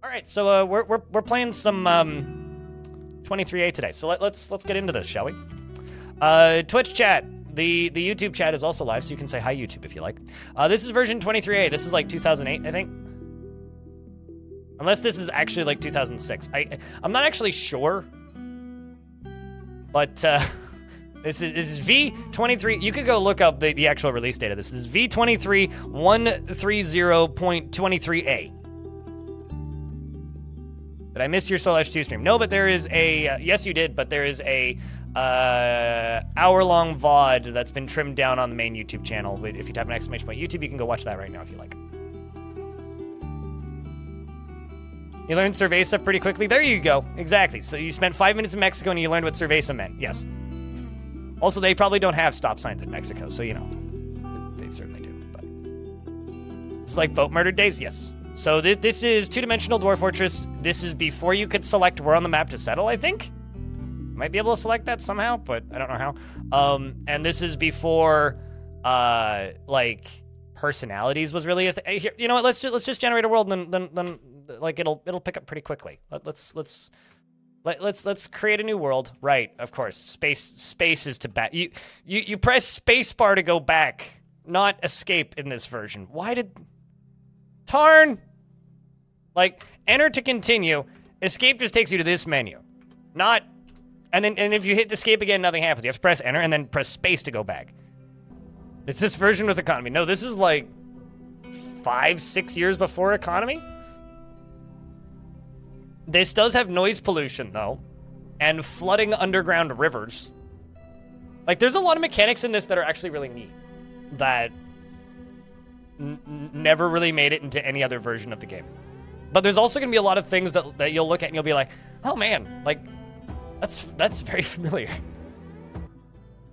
All right, so we're playing some 23A today. So let's get into this, shall we? Twitch chat. The YouTube chat is also live, so you can say hi YouTube if you like. This is version 23A. This is like 2008, I think. Unless this is actually like 2006. I'm not actually sure. But this is V23. You could go look up the actual release date of this. This is V23 130.23A. Did I miss your Soul Edge 2 stream? No, but there is a, yes you did, but there is a hour-long VOD that's been trimmed down on the main YouTube channel. If you type an exclamation point YouTube, you can go watch that right now if you like. You learned cerveza pretty quickly? There you go, exactly. So you spent 5 minutes in Mexico and you learned what cerveza meant, yes. Also, they probably don't have stop signs in Mexico, so you know, they certainly do, but. It's like boat murder days, yes. So this is two-dimensional Dwarf Fortress. This is before you could select where on the map to settle, I think? Might be able to select that somehow, but I don't know how. And this is before, like, personalities was really a thing. You know what, let's just generate a world and then like, it'll pick up pretty quickly. Let's create a new world. Right, of course, space is to back. You press space bar to go back, not escape in this version. Why did... Tarn! Like, enter to continue. Escape just takes you to this menu. Not... And if you hit escape again, nothing happens. You have to press enter and then press space to go back. It's this version with economy. No, this is like 5-6 years before economy. This does have noise pollution, though, and flooding underground rivers. Like, there's a lot of mechanics in this that are actually really neat that never really made it into any other version of the game. But there's also going to be a lot of things that you'll look at and you'll be like, oh man, like, that's very familiar.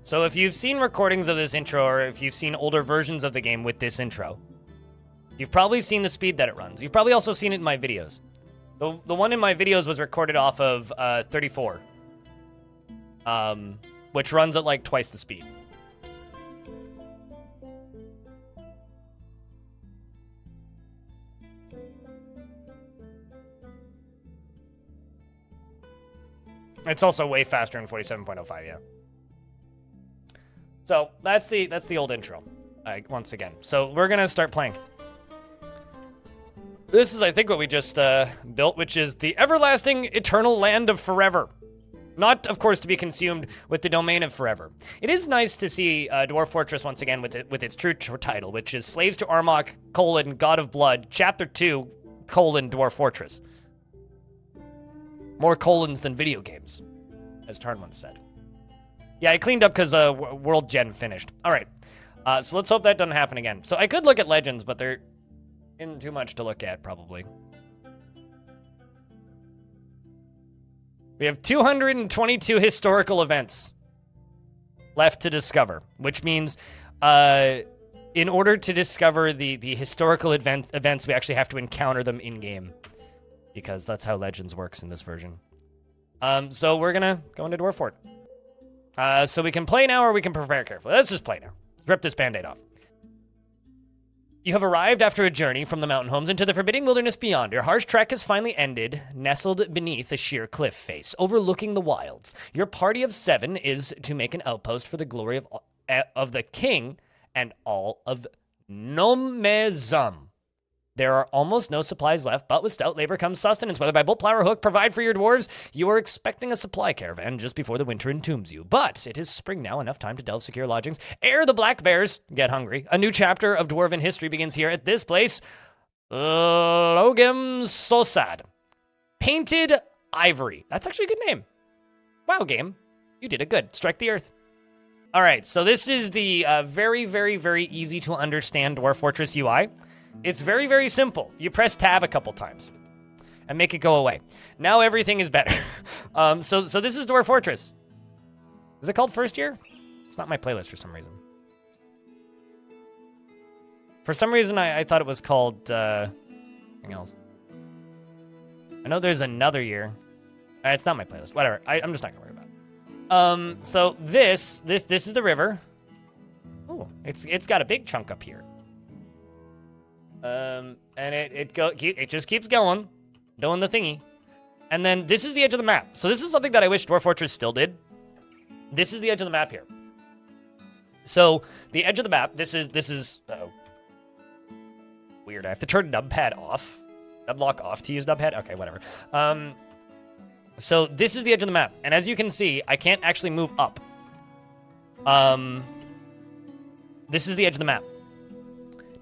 So if you've seen recordings of this intro, or if you've seen older versions of the game with this intro, you've probably seen the speed that it runs. You've probably also seen it in my videos. The one in my videos was recorded off of 34, which runs at like twice the speed. It's also way faster in 47.05, yeah. So that's the old intro, once again. So we're gonna start playing. This is, I think, what we just built, which is the everlasting eternal land of forever. Not, of course, to be consumed with the domain of forever. It is nice to see Dwarf Fortress once again with its true title, which is Slaves to Armok, God of Blood, Chapter 2, Dwarf Fortress. More colons than video games, as Tarn once said. Yeah, I cleaned up because World Gen finished. All right, so let's hope that doesn't happen again. So I could look at Legends, but there isn't too much to look at, probably. We have 222 historical events left to discover, which means in order to discover the historical events, we actually have to encounter them in-game, because that's how Legends works in this version. So we're gonna go into Dwarf Fort. So we can play now or we can prepare carefully. Let's just play now. Let's rip this Band-Aid off. You have arrived after a journey from the mountain homes into the forbidding wilderness beyond. Your harsh trek has finally ended, nestled beneath a sheer cliff face, overlooking the wilds. Your party of 7 is to make an outpost for the glory of the king and all of Nomezum. There are almost no supplies left, but with stout labor comes sustenance. Whether by bolt, plow, or hook, provide for your dwarves. You are expecting a supply caravan just before the winter entombs you. But it is spring now, enough time to delve secure lodgings. Ere the black bears get hungry. A new chapter of dwarven history begins here at this place. Logem Sosad. Painted Ivory. That's actually a good name. Wow, game. You did it good. Strike the earth. All right, so this is the very, very, very easy to understand Dwarf Fortress UI. It's very, very simple. You press tab a couple times and make it go away. Now everything is better. So this is Dwarf Fortress. Is it called First Year? It's not my playlist for some reason. For some reason, I thought it was called something else. I know there's another year. It's not my playlist. Whatever. I'm just not gonna worry about it. So this is the river. Oh, it's got a big chunk up here. And it just keeps going. doing the thingy. And then this is the edge of the map. So this is something that I wish Dwarf Fortress still did. This is the edge of the map here. So the edge of the map, this is weird. I have to turn numpad off. Nublock off to use numpad? Okay, whatever. So this is the edge of the map. And as you can see, I can't actually move up. This is the edge of the map.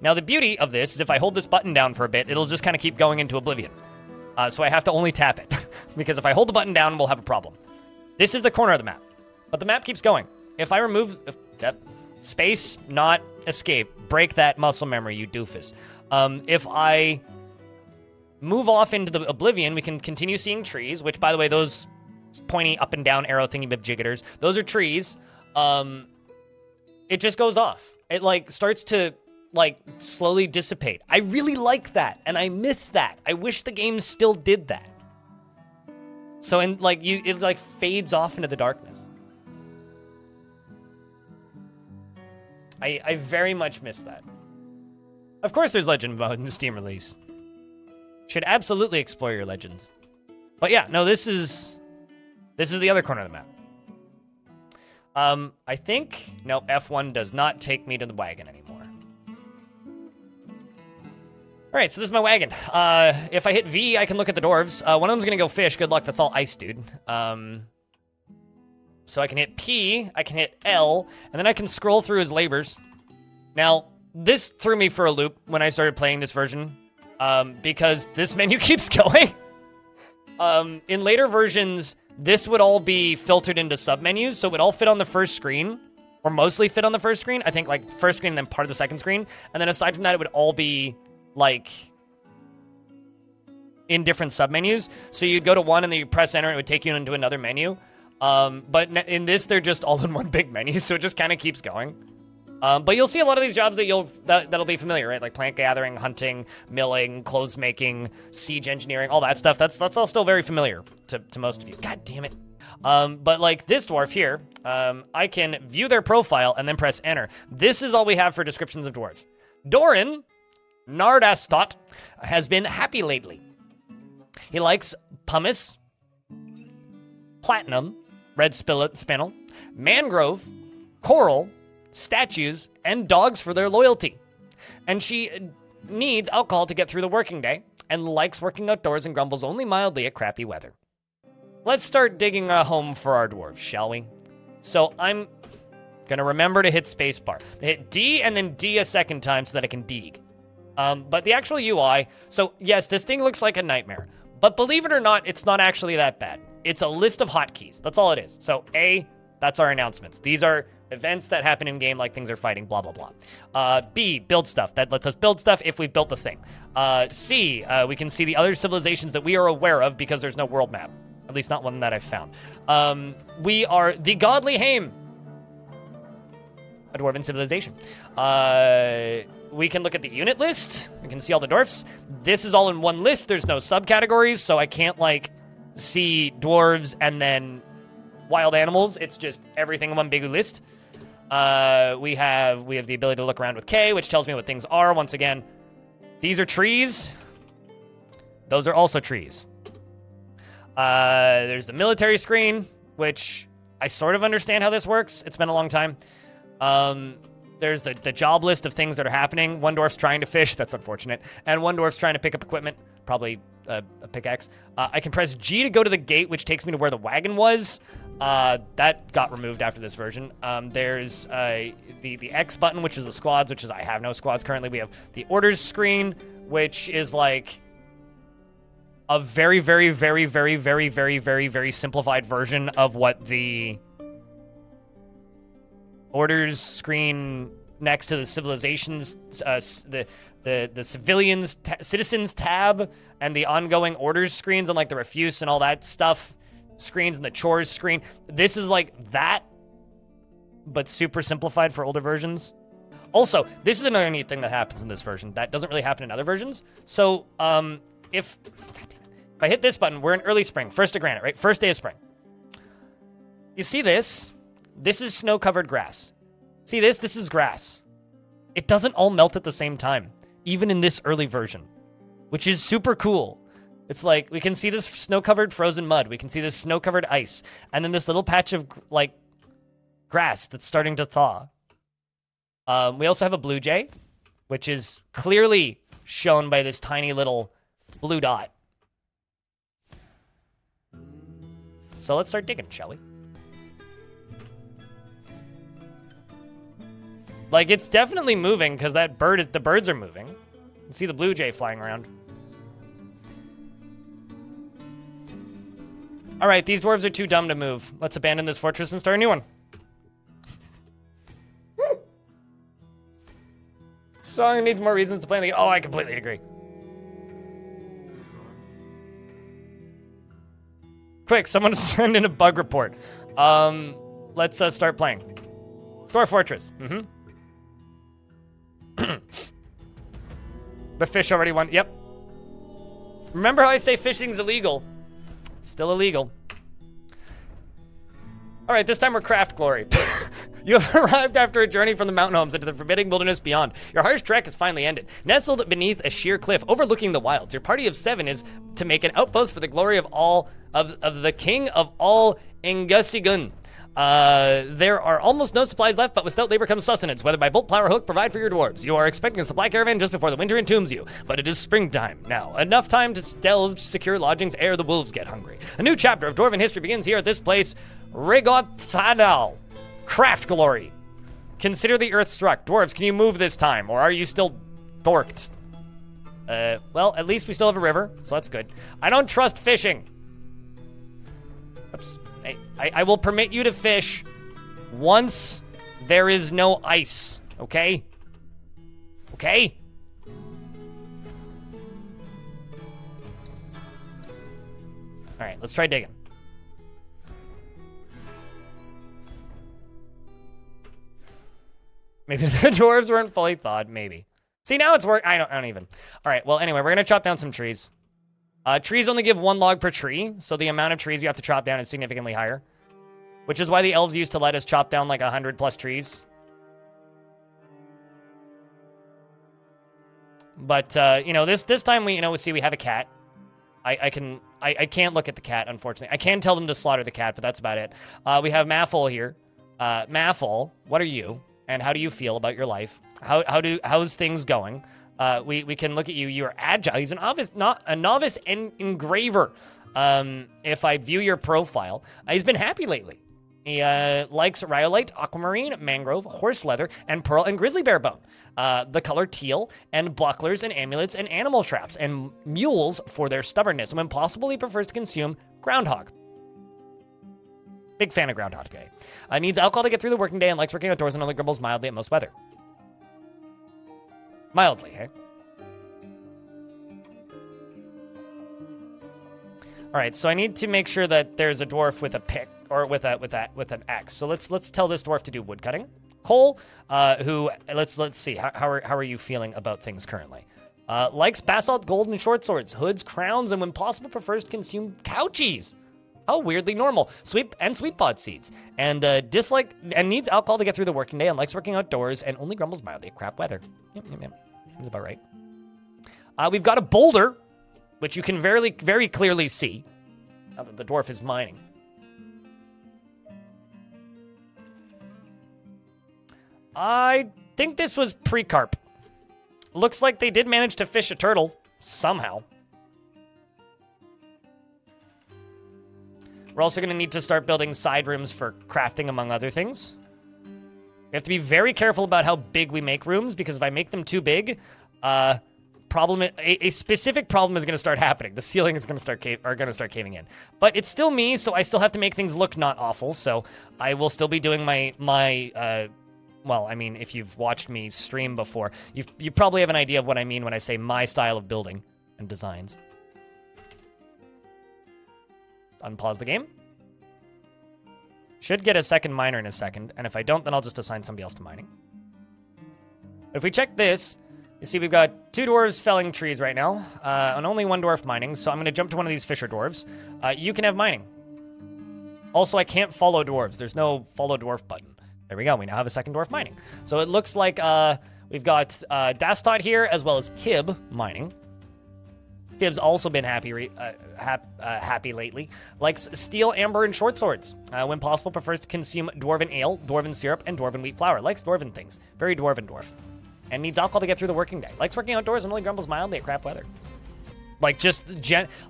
Now the beauty of this is if I hold this button down for a bit, it'll just kind of keep going into oblivion. So I have to only tap it. Because if I hold the button down, we'll have a problem. This is the corner of the map. But the map keeps going. If I remove that space, not escape, break that muscle memory, you doofus. If I move off into the oblivion, we can continue seeing trees, which, by the way, those pointy up and down arrow thingy-bib-jiggiters, those are trees. It just goes off. It, like, starts to, like, slowly dissipate. I really like that, and I miss that. I wish the game still did that. So, and, like, it, like, fades off into the darkness. I very much miss that. Of course there's legend mode in the Steam release. Should absolutely explore your legends. But yeah, no, this is the other corner of the map. I think, no, F1 does not take me to the wagon anymore. All right, so this is my wagon. If I hit V, I can look at the dwarves. One of them's gonna go fish. Good luck, that's all ice, dude. So I can hit P, I can hit L, and then I can scroll through his labors. Now, this threw me for a loop when I started playing this version, because this menu keeps going. In later versions, this would all be filtered into submenus, so it would all fit on the first screen, or mostly fit on the first screen. I think, like, first screen and then part of the second screen. And then aside from that, it would all be, like, in different submenus. So you'd go to one and then you press enter, and it would take you into another menu. But in this, they're just all in one big menu, so it just kind of keeps going. But you'll see a lot of these jobs that'll be familiar, right? Like plant gathering, hunting, milling, clothes making, siege engineering, all that stuff. That's all still very familiar to most of you. God damn it. But like this dwarf here, I can view their profile and then press enter. This is all we have for descriptions of dwarves. Doran Nardastot has been happy lately. He likes pumice, platinum, red spinel, mangrove, coral, statues, and dogs for their loyalty. And she needs alcohol to get through the working day and likes working outdoors and grumbles only mildly at crappy weather. Let's start digging a home for our dwarves, shall we? So I'm gonna remember to hit spacebar. Hit D and then D a second time so that I can dig. But the actual UI, so yes, this thing looks like a nightmare, but believe it or not, it's not actually that bad. It's a list of hotkeys. That's all it is. So A, that's our announcements. These are events that happen in game, like things are fighting, blah, blah, blah. B, build stuff. That lets us build stuff if we've built the thing. C, we can see the other civilizations that we are aware of because there's no world map. At least not one that I've found. We are the Godly Haim, a dwarven civilization. We can look at the unit list. We can see all the dwarfs. This is all in one list. There's no subcategories, so I can't, like, see dwarves and then wild animals. It's just everything in one big list. We have the ability to look around with K, which tells me what things are. Once again, these are trees. Those are also trees. There's the military screen, which I sort of understand how this works. It's been a long time. There's the job list of things that are happening. One dwarf's trying to fish. That's unfortunate. And one dwarf's trying to pick up equipment. Probably a pickaxe. I can press G to go to the gate, which takes me to where the wagon was. That got removed after this version. There's the X button, which is the squads, which is I have no squads currently. We have the orders screen, which is like a very, very, very, very, very, very, very, very simplified version of what the orders screen next to the civilizations, the civilians, citizens tab, and the ongoing orders screens and like the refuse and all that stuff screens and the chores screen. This is like that, but super simplified for older versions. Also, this is another neat thing that happens in this version that doesn't really happen in other versions. So, if I hit this button, we're in early spring, 1st of granite, right? First day of spring. You see this? This is snow-covered grass. See this? This is grass. It doesn't all melt at the same time, even in this early version, which is super cool. It's like, we can see this snow-covered frozen mud. We can see this snow-covered ice. And then this little patch of, like, grass that's starting to thaw. We also have a blue jay, which is clearly shown by this tiny little blue dot. So let's start digging, shall we? Like, it's definitely moving because the birds are moving. You can see the blue jay flying around. All right, these dwarves are too dumb to move. Let's abandon this fortress and start a new one. Song needs more reasons to play the game. Oh, I completely agree. Quick, someone send in a bug report. Let's start playing. Dwarf Fortress. The fish already won. Yep. Remember how I say fishing's illegal? It's still illegal. All right, this time we're craft glory. You have arrived after a journey from the mountain homes into the forbidding wilderness beyond. Your harsh trek has finally ended. Nestled beneath a sheer cliff overlooking the wilds, your party of 7 is to make an outpost for the glory of all of the king of all Ingasigun. There are almost no supplies left, but with stout labor comes sustenance, whether by bolt, plow, or hook, provide for your dwarves. You are expecting a supply caravan just before the winter entombs you, but it is springtime now. Enough time to delve secure lodgings ere the wolves get hungry. A new chapter of dwarven history begins here at this place, Rigothadal. Craft glory. Consider the earth struck. Dwarves, can you move this time, or are you still dorked? Well, at least we still have a river, so that's good. I don't trust fishing. Oops. I will permit you to fish once there is no ice, okay? Okay? All right, let's try digging. Maybe the dwarves weren't fully thawed, maybe. See, now it's work. I don't even. All right, well, anyway, we're gonna chop down some trees. Trees only give 1 log per tree, so the amount of trees you have to chop down is significantly higher. Which is why the elves used to let us chop down like 100+ trees. But, you know, this time we have a cat. I can't look at the cat, unfortunately. I can tell them to slaughter the cat, but that's about it. We have Maffle here. Maffle, what are you? And how do you feel about your life? How's things going? We can look at you. You're agile. He's a novice engraver. If I view your profile, he's been happy lately. He likes rhyolite, aquamarine, mangrove, horse leather, and pearl and grizzly bear bone. The color teal, and bucklers and amulets and animal traps, and mules for their stubbornness. When possible, he prefers to consume groundhog. Big fan of Groundhog Day. Needs alcohol to get through the working day and likes working outdoors and only grumbles mildly at most weather. Mildly, hey? All right, so I need to make sure that there's a dwarf with a pick or with an axe. So let's tell this dwarf to do wood cutting. Cole, who let's see how are you feeling about things currently? Likes basalt, gold, and short swords, hoods, crowns, and when possible prefers to consume cow cheese. How weirdly normal. Sweet pod seeds. And needs alcohol to get through the working day and likes working outdoors and only grumbles mildly at crap weather. Yep. Seems about right. We've got a boulder, which you can very clearly see. Now that the dwarf is mining. I think this was pre-carp. Looks like they did manage to fish a turtle somehow. We're also going to need to start building side rooms for crafting, among other things. We have to be very careful about how big we make rooms, because if I make them too big, a specific problem is going to start happening. The ceiling is going to start caving in. But it's still me, so I still have to make things look not awful. So I will still be doing well, I mean, if you've watched me stream before, you probably have an idea of what I mean when I say my style of building and designs. Unpause the game. Should get a second miner in a second, and if I don't, then I'll just assign somebody else to mining. If we check this, you see we've got 2 dwarves felling trees right now, and only 1 dwarf mining, so I'm going to jump to one of these fisher dwarves. You can have mining. Also, I can't follow dwarves. There's no follow dwarf button. There we go. We now have a second dwarf mining. So it looks like we've got Dastot here, as well as Kib mining. Bib's also been happy lately. Likes steel, amber, and short swords. When possible, prefers to consume dwarven ale, dwarven syrup, and dwarven wheat flour. Likes dwarven things. Very dwarven dwarf. And needs alcohol to get through the working day. Likes working outdoors and only grumbles mildly at crap weather. Like, just,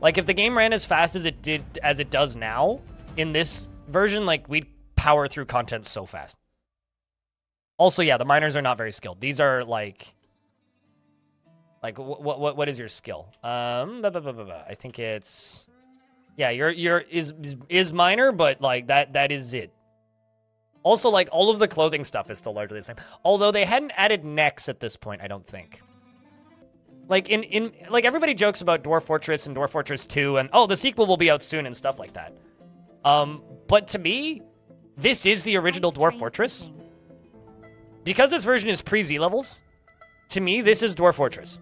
like, if the game ran as fast as it does now, in this version, like, we'd power through content so fast. Also, yeah, the miners are not very skilled. These are, like, what is your skill? I think it's, yeah, is minor, but, like, that is it. Also, like, all of the clothing stuff is still largely the same. Although they hadn't added necks at this point, I don't think. Like, like, everybody jokes about Dwarf Fortress and Dwarf Fortress 2, and, oh, the sequel will be out soon and stuff like that. But to me, this is the original Dwarf Fortress. Because this version is pre-Z levels, to me, this is Dwarf Fortress.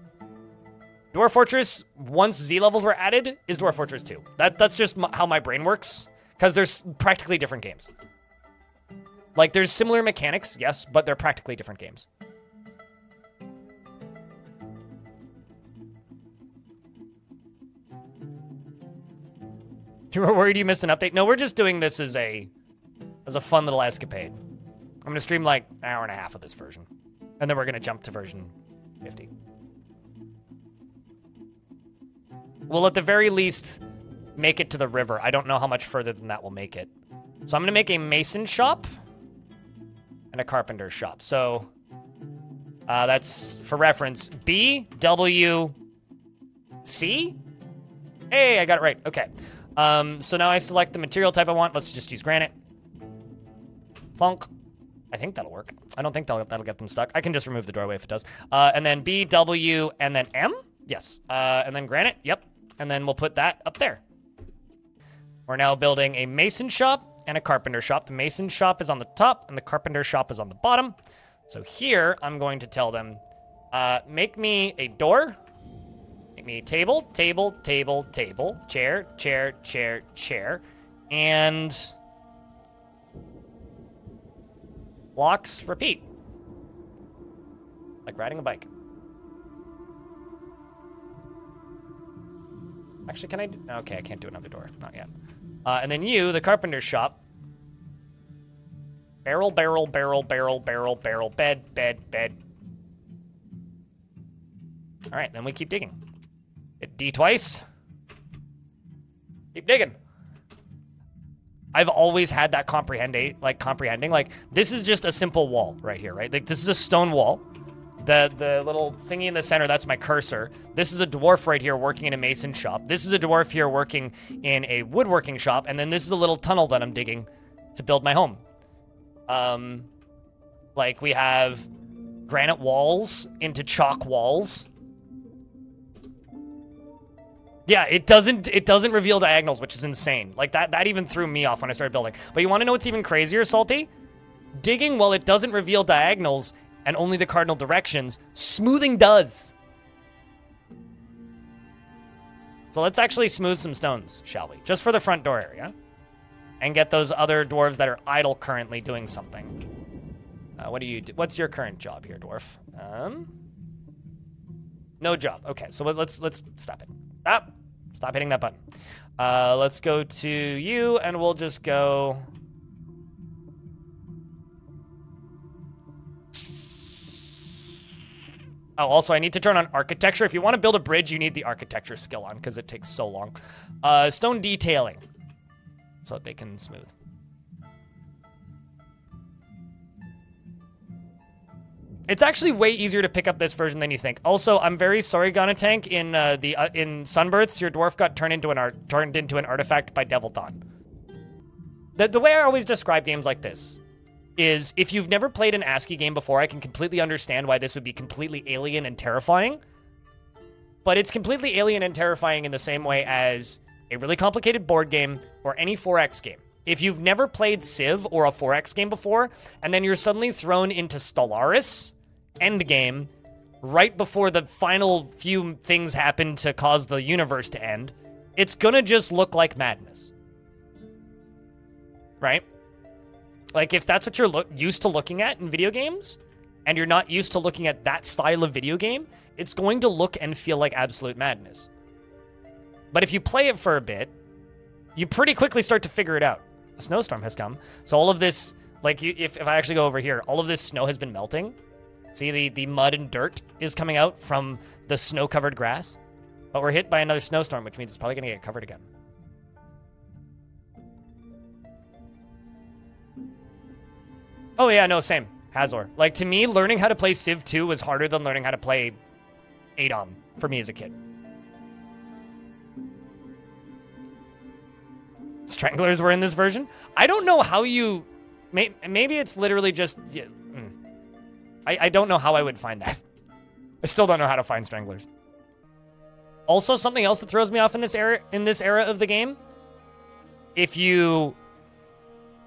Dwarf Fortress, once Z levels were added, is Dwarf Fortress 2. That's just how my brain works, because there's practically different games. Like, there's similar mechanics, yes, but they're practically different games. You were worried you missed an update? No, we're just doing this as a fun little escapade. I'm going to stream like an hour and a half of this version. And then we're going to jump to version 50. We'll at the very least make it to the river. I don't know how much further than that will make it. So I'm going to make a mason shop and a carpenter shop. So that's, for reference, B, W, C? Hey, I got it right. Okay. So now I select the material type I want. Let's just use granite. Plonk. I think that'll work. I don't think that'll get them stuck. I can just remove the doorway if it does. And then B, W, and then M? Yes. And then granite. Yep. And then we'll put that up there. We're now building a mason shop and a carpenter shop. The mason shop is on the top and the carpenter shop is on the bottom. So here, I'm going to tell them, make me a door. Make me a table, table, table, table, chair, chair, chair, chair, and blocks repeat. Like riding a bike. Actually, can I? Okay, I can't do another door. Not yet. And then you, the carpenter shop. Barrel, barrel, barrel, barrel, barrel, barrel, bed, bed, bed. All right, then we keep digging. Hit D twice. Keep digging. I've always had that comprehending, like, this is just a simple wall right here, right? Like, this is a stone wall. The little thingy in the center, that's my cursor. This is a dwarf right here working in a mason shop. This is a dwarf here working in a woodworking shop. And then this is a little tunnel that I'm digging to build my home. Like, we have granite walls into chalk walls. Yeah, it doesn't reveal diagonals, which is insane. Like, that even threw me off when I started building. But you want to know what's even crazier, Salty? Digging, while it doesn't reveal diagonals and only the cardinal directions, smoothing does. So let's actually smooth some stones, shall we? Just for the front door area. And get those other dwarves that are idle currently doing something. What do you do? What's your current job here, dwarf? No job. Okay, so let's stop it. Stop hitting that button. Let's go to you, and we'll just go... Oh, also, I need to turn on architecture. If you want to build a bridge, you need the architecture skill on, because it takes so long. Stone detailing, so that they can smooth. It's actually way easier to pick up this version than you think. Also, I'm very sorry, Ganatank. In in Sunbirths, your dwarf got turned into an artifact by Devil Dawn. The way I always describe games like this is, if you've never played an ASCII game before, I can completely understand why this would be completely alien and terrifying. But it's completely alien and terrifying in the same way as a really complicated board game or any 4X game. If you've never played Civ or a 4X game before, and then you're suddenly thrown into Stellaris Endgame right before the final few things happen to cause the universe to end, it's gonna just look like madness. Right? Like, if that's what you're used to looking at in video games, and you're not used to looking at that style of video game, it's going to look and feel like absolute madness. But if you play it for a bit, you pretty quickly start to figure it out. A snowstorm has come. So all of this, like, if I actually go over here, all of this snow has been melting. See, the mud and dirt is coming out from the snow-covered grass. But we're hit by another snowstorm, which means it's probably going to get covered again. Oh, yeah, no, same. Hazor. Like, to me, learning how to play Civ 2 was harder than learning how to play ADOM for me as a kid. Stranglers were in this version? I don't know how you... Maybe it's literally just... Yeah, I don't know how I would find that. I still don't know how to find Stranglers. Also, something else that throws me off in this era of the game, if you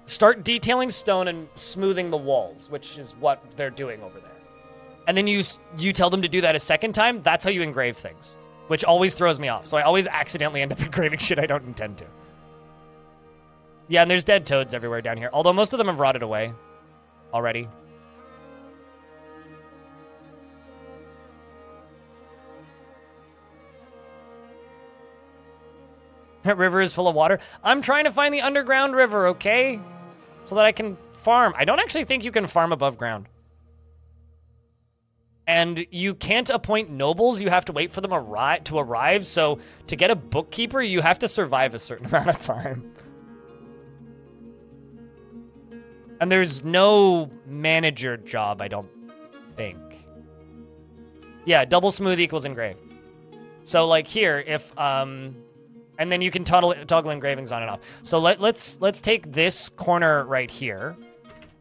start detailing stone and smoothing the walls, which is what they're doing over there, and then you tell them to do that a second time, that's how you engrave things, which always throws me off. So I always accidentally end up engraving shit I don't intend to. Yeah, and there's dead toads everywhere down here, although most of them have rotted away already. That river is full of water. I'm trying to find the underground river, okay? So that I can farm. I don't actually think you can farm above ground. And you can't appoint nobles. You have to wait for them to arrive. So to get a bookkeeper, you have to survive a certain amount of time. And there's no manager job, I don't think. Yeah, double smooth equals engrave. So like here, if... And then you can toggle engravings on and off. So let's take this corner right here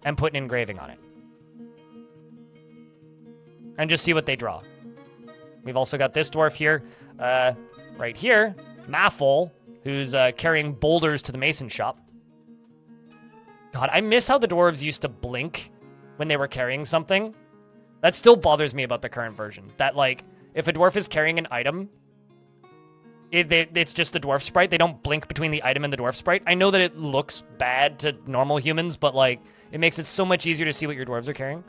and put an engraving on it. And just see what they draw. We've also got this dwarf here, right here, Maffle, who's carrying boulders to the mason shop. God, I miss how the dwarves used to blink when they were carrying something. That still bothers me about the current version. That, like, if a dwarf is carrying an item... It's just the dwarf sprite. They don't blink between the item and the dwarf sprite. I know that it looks bad to normal humans, but like it makes it so much easier to see what your dwarves are carrying.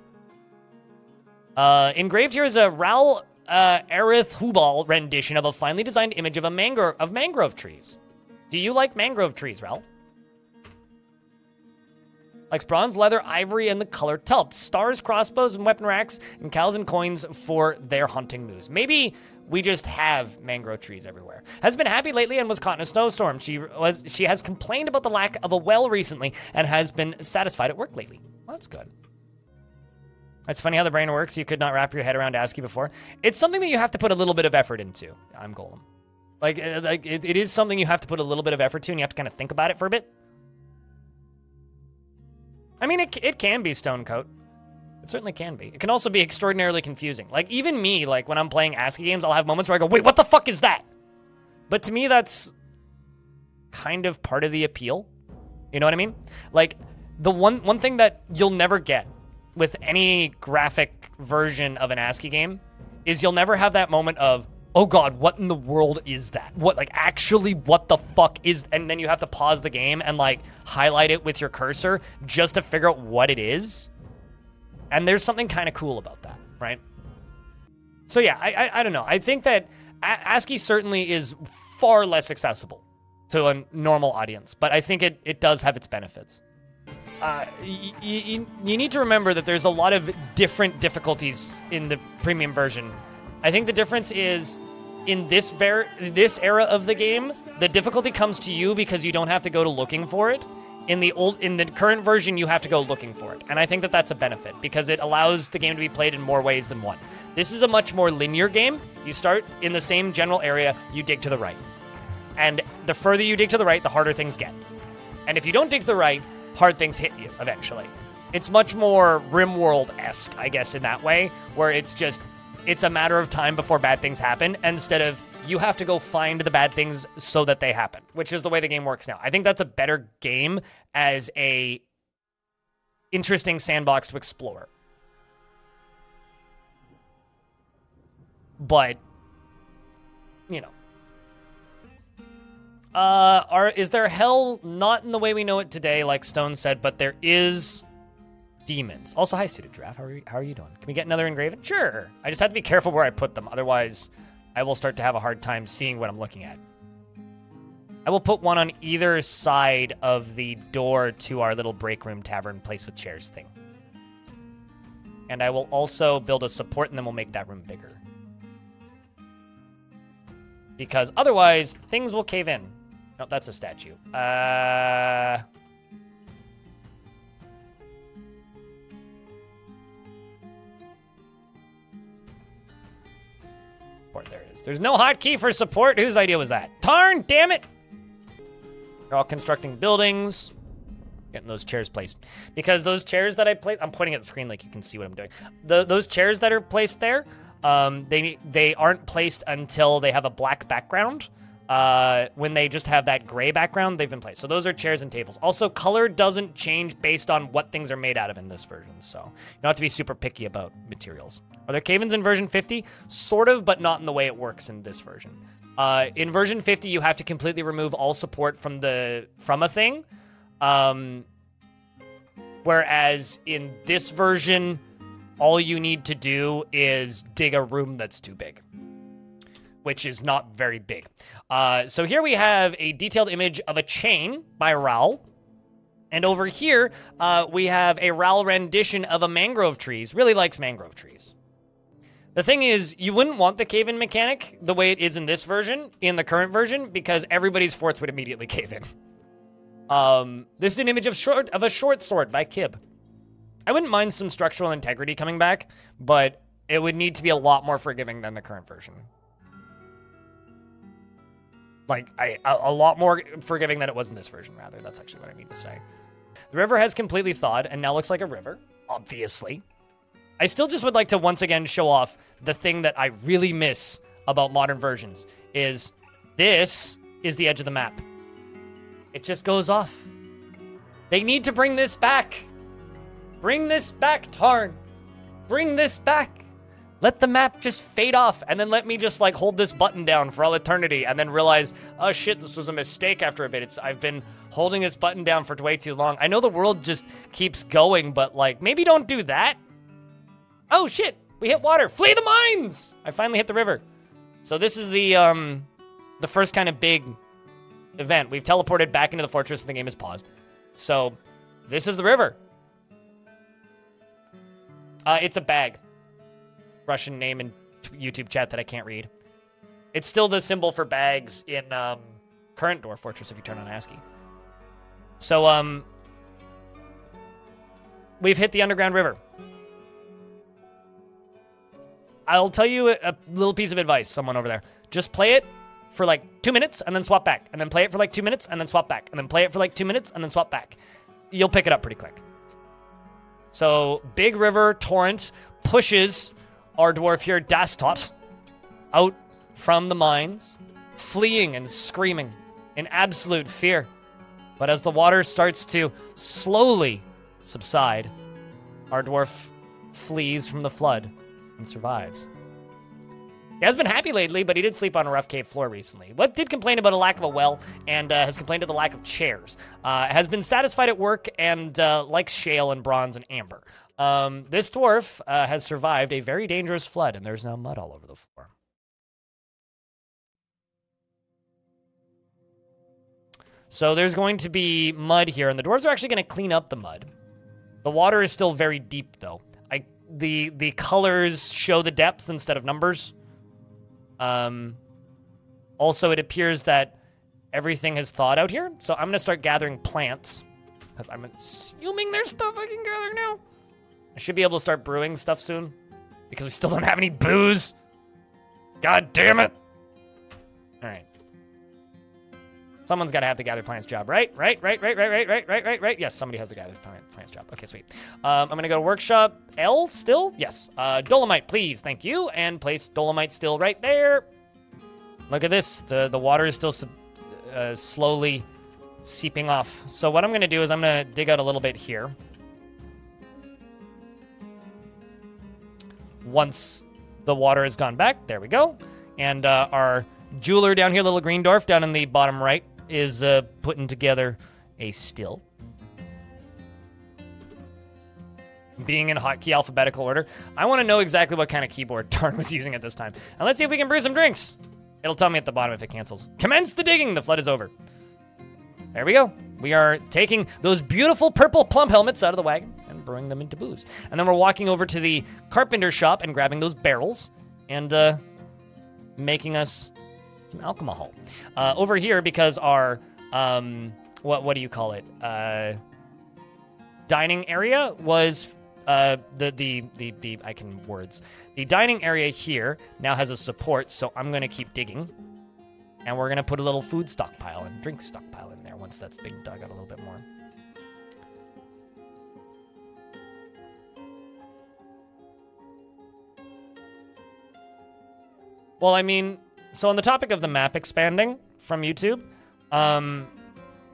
Engraved here is a Raoul Arith Hubal rendition of a finely designed image of mangrove trees. Do you like mangrove trees, Raoul? Likes bronze, leather, ivory, and the color tulp. Stars, crossbows, and weapon racks, and cows and coins for their hunting moves. Maybe we just have mangrove trees everywhere. Has been happy lately and was caught in a snowstorm. She has complained about the lack of a well recently and has been satisfied at work lately. Well, that's good. It's funny how the brain works. You could not wrap your head around ASCII before. It's something that you have to put a little bit of effort into. I'm Golem. Like it is something you have to put a little bit of effort to, and you have to kind of think about it for a bit. I mean, it can be Stonecoat. It certainly can be. It can also be extraordinarily confusing. Like, even me, like, when I'm playing ASCII games, I'll have moments where I go, wait, what the fuck is that? But to me, that's kind of part of the appeal. You know what I mean? Like, the one thing that you'll never get with any graphic version of an ASCII game is you'll never have that moment of, oh God, what in the world is that? What, like, actually, what the fuck is... And then you have to pause the game and, like, highlight it with your cursor just to figure out what it is. And there's something kind of cool about that, right? So yeah, I don't know. I think that ASCII certainly is far less accessible to a normal audience, but I think it does have its benefits. You need to remember that there's a lot of different difficulties in the premium version. I think the difference is in this era of the game, the difficulty comes to you because you don't have to go to looking for it. In the current version, you have to go looking for it. And I think that that's a benefit because it allows the game to be played in more ways than one. This is a much more linear game. You start in the same general area, you dig to the right. And the further you dig to the right, the harder things get. And if you don't dig to the right, hard things hit you eventually. It's much more RimWorld-esque, I guess, in that way, where it's a matter of time before bad things happen, instead of you have to go find the bad things so that they happen, which is the way the game works now. I think that's a better game as a interesting sandbox to explore. But, you know. Is there hell? Not in the way we know it today, like Stone said, but there is demons. Also, hi, Suited Giraffe. How are you doing? Can we get another engraven? Sure. I just have to be careful where I put them. Otherwise, I will start to have a hard time seeing what I'm looking at. I will put one on either side of the door to our little break room tavern place with chairs thing. And I will also build a support, and then we'll make that room bigger. Because otherwise, things will cave in. No, that's a statue. Support, there it is. There's no hotkey for support. Whose idea was that? Darn, damn it! They're all constructing buildings. Getting those chairs placed. Because those chairs that I placed... I'm pointing at the screen like you can see what I'm doing. Those chairs that are placed there, they aren't placed until they have a black background. When they just have that gray background, they've been placed. So those are chairs and tables. Also, color doesn't change based on what things are made out of in this version. So you don't have to be super picky about materials. Are there cave-ins in version 50? Sort of, but not in the way it works in this version. In version 50, you have to completely remove all support from a thing. Whereas in this version, all you need to do is dig a room that's too big, which is not very big. So here we have a detailed image of a chain by Raoul. And over here, we have a Raoul rendition of a mangrove trees. Really likes mangrove trees. The thing is, you wouldn't want the cave-in mechanic the way it is in this version, in the current version, because everybody's forts would immediately cave in. This is an image of a short sword by Kib. I wouldn't mind some structural integrity coming back, but it would need to be a lot more forgiving than the current version. Like, a lot more forgiving than it was in this version, rather. That's actually what I mean to say. The river has completely thawed and now looks like a river, obviously. I still just would like to once again show off the thing that I really miss about modern versions is this is the edge of the map. It just goes off. They need to bring this back. Bring this back, Tarn. Bring this back. Let the map just fade off, and then let me just, like, hold this button down for all eternity, and then realize, oh, shit, this was a mistake after a bit. I've been holding this button down for way too long. I know the world just keeps going, but, like, maybe don't do that. Oh, shit, we hit water. Flee the mines! I finally hit the river. So this is the first kind of big event. We've teleported back into the fortress, and the game is paused. So this is the river. It's a bag. Russian name in YouTube chat that I can't read. It's still the symbol for bags in current Dwarf Fortress if you turn on ASCII. So, we've hit the underground river. I'll tell you a little piece of advice, someone over there. Just play it for like 2 minutes and then swap back. And then play it for like 2 minutes and then swap back. And then play it for like 2 minutes and then swap back. You'll pick it up pretty quick. So, big river torrent pushes our dwarf here, Dastot, out from the mines, fleeing and screaming in absolute fear. But as the water starts to slowly subside, our dwarf flees from the flood and survives. He has been happy lately, but he did sleep on a rough cave floor recently. What did complain about a lack of a well and has complained of the lack of chairs. Has been satisfied at work and likes shale and bronze and amber. This dwarf has survived a very dangerous flood, and there's now mud all over the floor. So there's going to be mud here, and the dwarves are actually going to clean up the mud. The water is still very deep, though. The colors show the depth instead of numbers. Also, it appears that everything has thawed out here, so I'm going to start gathering plants, because I'm assuming there's stuff I can gather now. I should be able to start brewing stuff soon, because we still don't have any booze. God damn it. All right. Someone's got to have the gather plants job, right? Right. Yes, somebody has the gather plants job. Okay, sweet. I'm going to go to workshop L still. Yes. Dolomite, please. Thank you. And place Dolomite still right there. Look at this. The water is still slowly seeping off. So what I'm going to do is I'm going to dig out a little bit here. Once the water has gone back, there we go. And our jeweler down here, little green dwarf down in the bottom right, is putting together a still. Being in hotkey alphabetical order. I want to know exactly what kind of keyboard Tarn was using at this time. And let's see if we can brew some drinks. It'll tell me at the bottom if it cancels. Commence the digging. The flood is over. There we go. We are taking those beautiful purple plum helmets out of the wagon and brewing them into booze. And then we're walking over to the carpenter shop and grabbing those barrels and making us some alcohol. Over here, because our, what do you call it? Dining area was, the dining area here now has a support, so I'm going to keep digging. And we're going to put a little food stockpile and drink stockpile in there once that's been dug out a little bit more. Well, I mean, so on the topic of the map expanding from YouTube,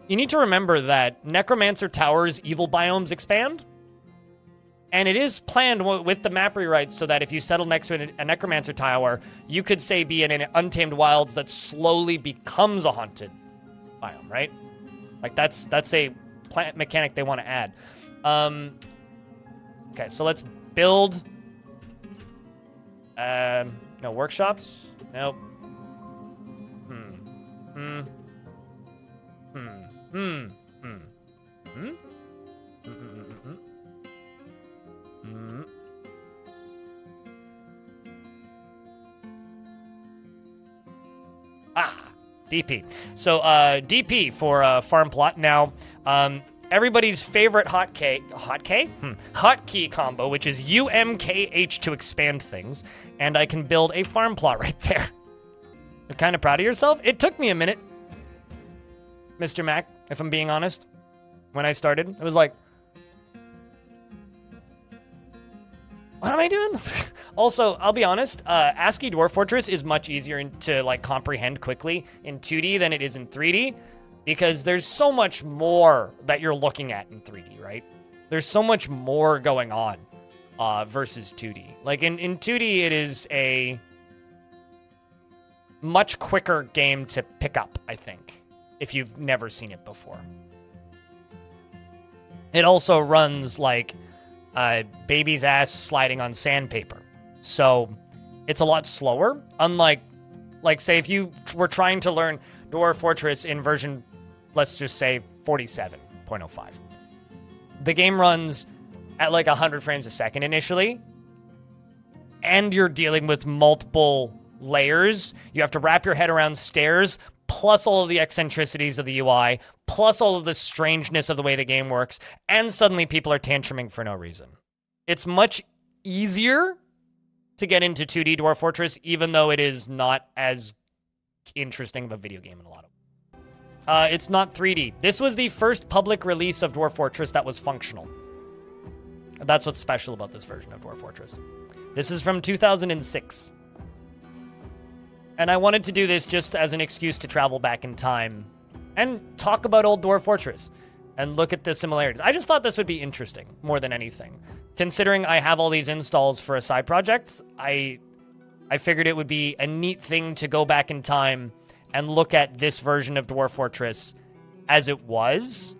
you need to remember that Necromancer Tower's evil biomes expand. And it is planned with the map rewrites so that if you settle next to a Necromancer Tower, you could, say, be in an Untamed Wilds that slowly becomes a haunted biome, right? Like, that's a plant mechanic they want to add. Okay, so let's build... no workshops? Nope. DP. So, DP for farm plot. Now, everybody's favorite hotkey combo, which is UMKH to expand things, and I can build a farm plot right there. You're kind of proud of yourself? It took me a minute, Mr. Mac, if I'm being honest. When I started, it was like, what am I doing? Also, I'll be honest, ASCII Dwarf Fortress is much easier to like comprehend quickly in 2D than it is in 3D, because there's so much more that you're looking at in 3D, right? There's so much more going on versus 2D. Like in 2D, it is a much quicker game to pick up, I think, if you've never seen it before. It also runs like baby's ass sliding on sandpaper. So it's a lot slower. Unlike, like, say, if you were trying to learn Dwarf Fortress in version, let's just say 47.05. The game runs at like 100 frames a second initially, and you're dealing with multiple layers. You have to wrap your head around stairs, plus all of the eccentricities of the UI, plus all of the strangeness of the way the game works, and suddenly people are tantruming for no reason. It's much easier to get into 2D Dwarf Fortress, even though it is not as interesting of a video game in a lot of it's not 3D. This was the first public release of Dwarf Fortress that was functional. That's what's special about this version of Dwarf Fortress. This is from 2006. And I wanted to do this just as an excuse to travel back in time and talk about old Dwarf Fortress and look at the similarities. I just thought this would be interesting more than anything. Considering I have all these installs for a side project, I figured it would be a neat thing to go back in time and look at this version of Dwarf Fortress as it was.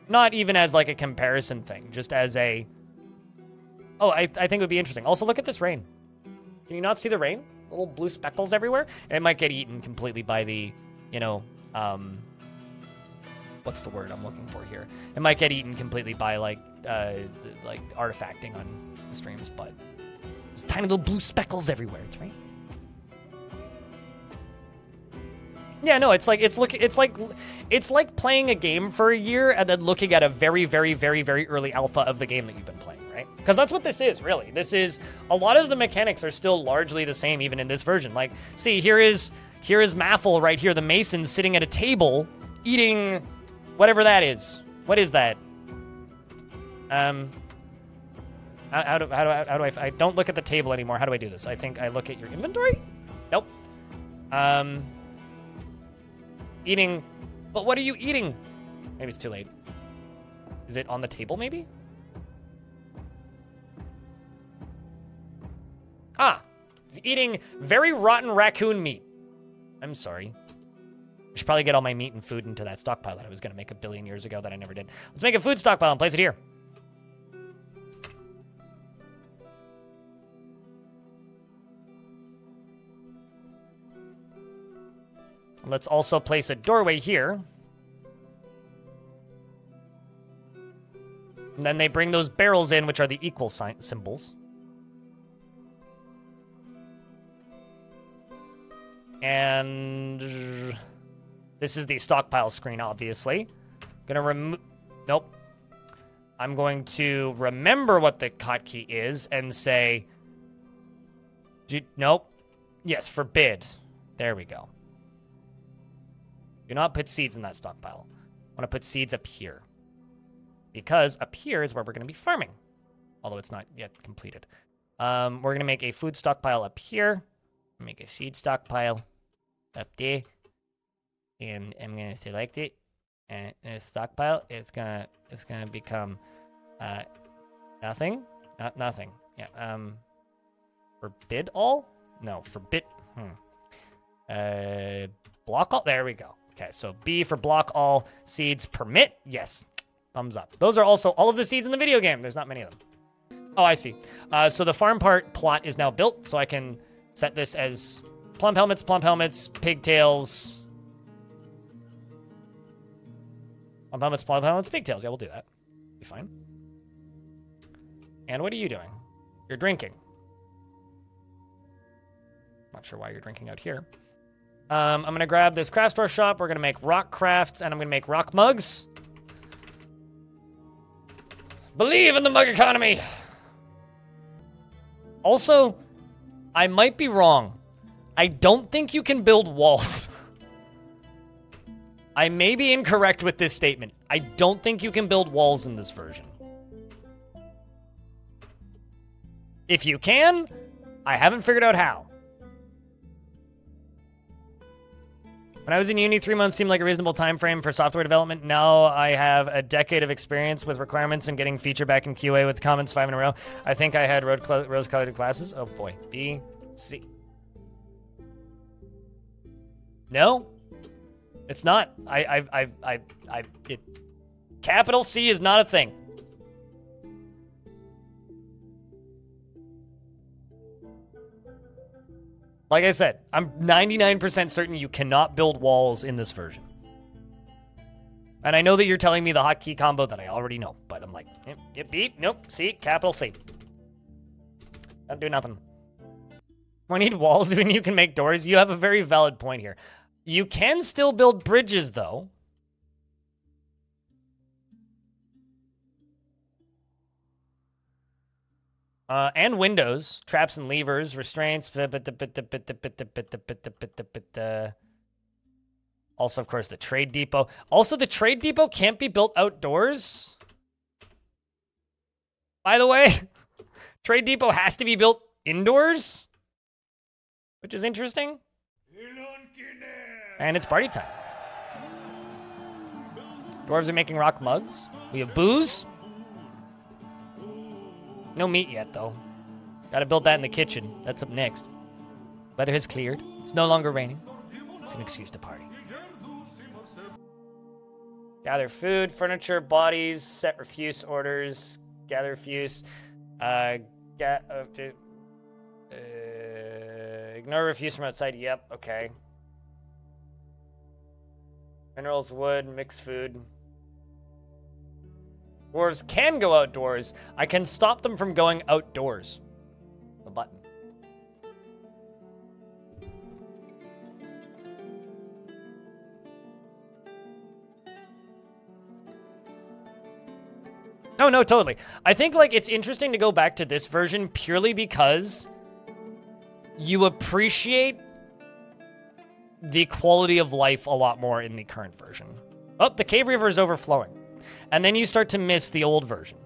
Not even as like a comparison thing, just as a... Oh, I think it would be interesting. Also, look at this rain. Can you not see the rain? Little blue speckles everywhere? It might get eaten completely by the, you know, what's the word I'm looking for here? It might get eaten completely by like artifacting on the streams, but there's tiny little blue speckles everywhere. It's right. Yeah, no, it's like playing a game for a year and then looking at a very, very, very, very early alpha of the game that you've been playing, right? Because that's what this is, really. This is, a lot of the mechanics are still largely the same even in this version. Like, see, here is Maffle right here, the mason sitting at a table eating whatever that is. What is that? How do I don't look at the table anymore. How do I do this? I think I look at your inventory? Nope. Eating, but what are you eating? Maybe it's too late. Is it on the table, maybe? Ah, he's eating very rotten raccoon meat. I'm sorry. I should probably get all my meat and food into that stockpile that I was going to make a billion years ago that I never did. Let's make a food stockpile and place it here. Let's also place a doorway here. And then they bring those barrels in, which are the equal symbols. And this is the stockpile screen, obviously. Gonna remove... Nope. I'm going to remember what the hotkey is and say... Nope. Yes, forbid. There we go. Do not put seeds in that stockpile. I want to put seeds up here. Because up here is where we're going to be farming. Although it's not yet completed. We're going to make a food stockpile up here. Make a seed stockpile up there. And I'm going to select it. And a stockpile is gonna become nothing. Not nothing. Yeah. Forbid all? No, forbid. Block all. There we go. Okay, so B for block all. Seeds permit. Yes. Thumbs up. Those are also all of the seeds in the video game. There's not many of them. Oh, I see. So the farm plot is now built, so I can set this as plum helmets, pigtails. Plum helmets, pigtails. Yeah, we'll do that. Be fine. And what are you doing? You're drinking. Not sure why you're drinking out here. I'm going to grab this craft store shop. We're going to make rock crafts, and I'm going to make rock mugs. Believe in the mug economy. Also, I might be wrong. I don't think you can build walls. I may be incorrect with this statement. I don't think you can build walls in this version. If you can, I haven't figured out how. When I was in uni, 3 months seemed like a reasonable time frame for software development. Now I have a decade of experience with requirements and getting feature back in QA with comments 5 in a row. I think I had rose-colored glasses. Oh boy. B, C. No, it's not. Capital C is not a thing. Like I said, I'm 99% certain you cannot build walls in this version. And I know that you're telling me the hotkey combo that I already know, but I'm like, yep, beep, nope, C, capital C. Don't do nothing. We need walls when you can make doors. You have a very valid point here. You can still build bridges, though. And windows, traps and levers, restraints. Also, of course, the trade depot. Also, the trade depot can't be built outdoors. By the way, trade depot has to be built indoors, which is interesting. And it's party time. Dwarves are making rock mugs. We have booze. No meat yet, though. Gotta build that in the kitchen. That's up next. Weather has cleared. It's no longer raining. It's an excuse to party. Gather food, furniture, bodies, set refuse orders, gather refuse, ignore refuse from outside. Yep, okay. Minerals, wood, mixed food. Dwarves can go outdoors. I can stop them from going outdoors. The button. No, totally. I think, like, it's interesting to go back to this version purely because you appreciate the quality of life a lot more in the current version. Oh, the cave river is overflowing. And then you start to miss the old version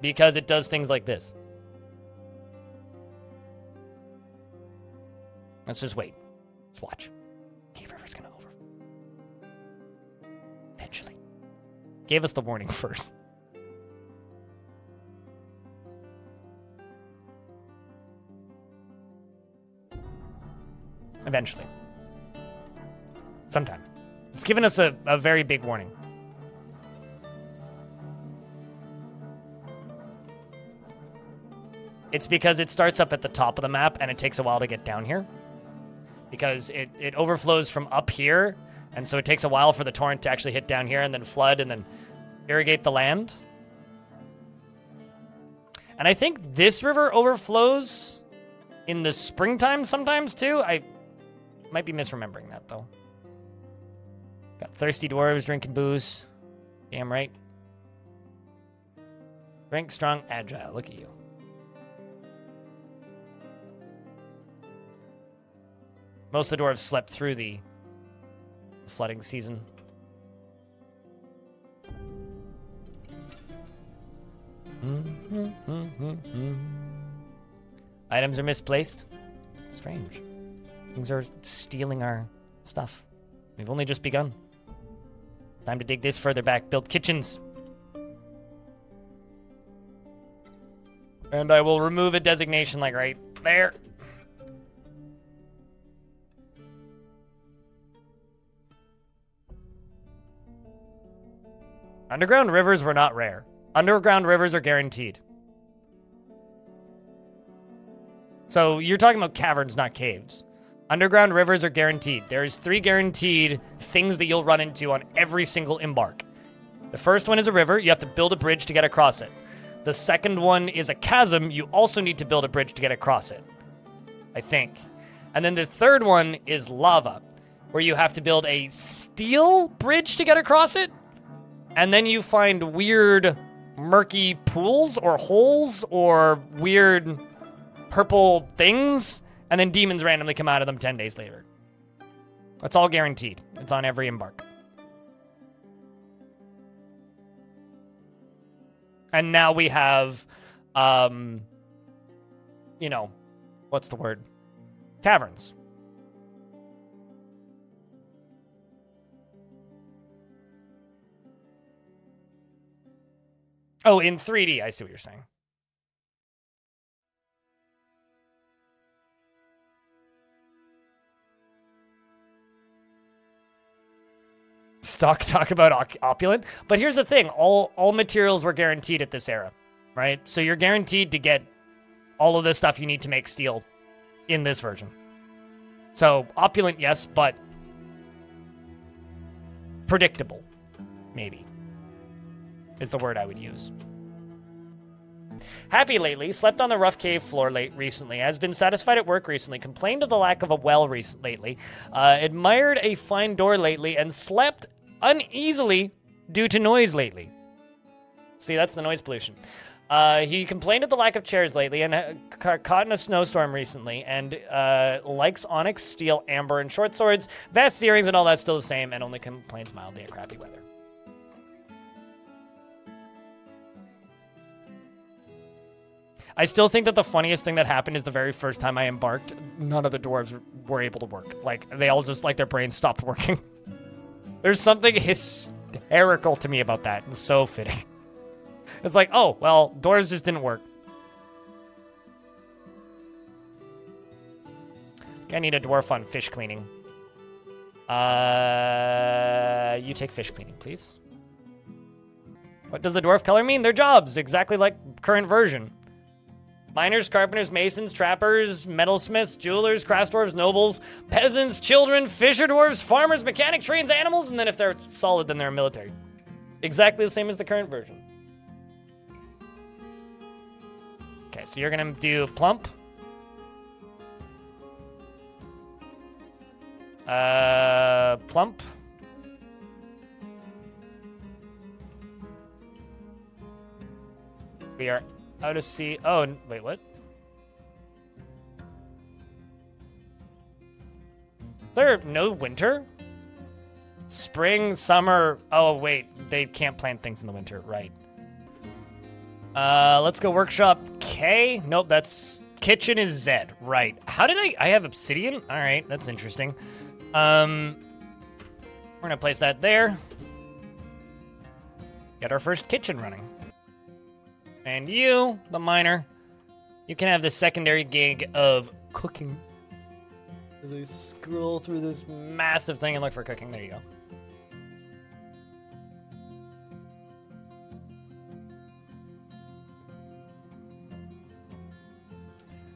because it does things like this. Let's just wait. Let's watch. Cave river's gonna overflow. Eventually. Gave us the warning first. Eventually. Sometime. It's given us a very big warning. It's because it starts up at the top of the map and it takes a while to get down here. Because it overflows from up here, and so it takes a while for the torrent to actually hit down here and then flood and then irrigate the land. And I think this river overflows in the springtime sometimes too. I might be misremembering that though. Got thirsty dwarves drinking booze. Damn right. Drink, strong, agile. Look at you. Most of the dwarves slept through the flooding season. Items are misplaced. Strange. Things are stealing our stuff. We've only just begun. Time to dig this further back. Build kitchens. And I will remove a designation like right there. Underground rivers were not rare. Underground rivers are guaranteed. So you're talking about caverns, not caves. Underground rivers are guaranteed. There's 3 guaranteed things that you'll run into on every single embark. The first one is a river. You have to build a bridge to get across it. The second one is a chasm. You also need to build a bridge to get across it, I think. And then the third one is lava, where you have to build a steel bridge to get across it. And then you find weird, murky pools or holes or weird purple things, and then demons randomly come out of them 10 days later. That's all guaranteed. It's on every embark. And now we have, you know, what's the word? Caverns. Oh, in 3D, I see what you're saying. Talk about opulent. But here's the thing. All materials were guaranteed at this era, right? So you're guaranteed to get all of the stuff you need to make steel in this version. So opulent, yes, but predictable, maybe, is the word I would use. Happy lately, slept on the rough cave floor recently, has been satisfied at work recently, complained of the lack of a well lately, admired a fine door lately, and slept uneasily due to noise lately. See, that's the noise pollution. He complained of the lack of chairs lately and caught in a snowstorm recently, and likes onyx, steel, amber, and short swords, vast earrings, and all that's still the same, and only complains mildly at crappy weather. I still think that the funniest thing that happened is the very first time I embarked, none of the dwarves were able to work. Like, they all just, like, their brains stopped working. There's something hysterical to me about that. It's so fitting. It's like, oh, well, dwarves just didn't work. I need a dwarf on fish cleaning. You take fish cleaning, please. What does the dwarf color mean? Their jobs, exactly like current version. Miners, carpenters, masons, trappers, metalsmiths, jewelers, craft dwarves, nobles, peasants, children, fisher dwarves, farmers, mechanic, trains, animals, and then if they're solid, then they're military. Exactly the same as the current version. Okay, so you're gonna do plump. Plump. We are out of sea. Oh, wait, what? Is there no winter? Spring, summer. Oh, wait. They can't plant things in the winter. Right. Let's go workshop K. Nope, that's... Kitchen is Z. Right. How did I have obsidian? All right, that's interesting. We're gonna place that there. Get our first kitchen running. And you, the miner, you can have the secondary gig of cooking. Really scroll through this massive thing and look for cooking. There you go.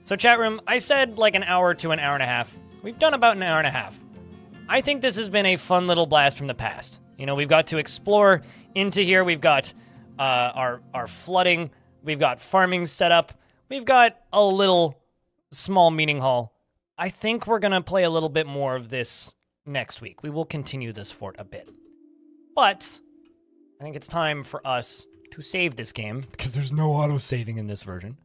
So chat room, I said like an hour to an hour and a half. We've done about an hour and a half. I think this has been a fun little blast from the past. You know, we've got to explore into here. We've got our flooding We've got farming set up. We've got a little small meeting hall. I think we're going to play a little bit more of this next week. We will continue this fort a bit. But I think it's time for us to save this game because there's no auto-saving in this version.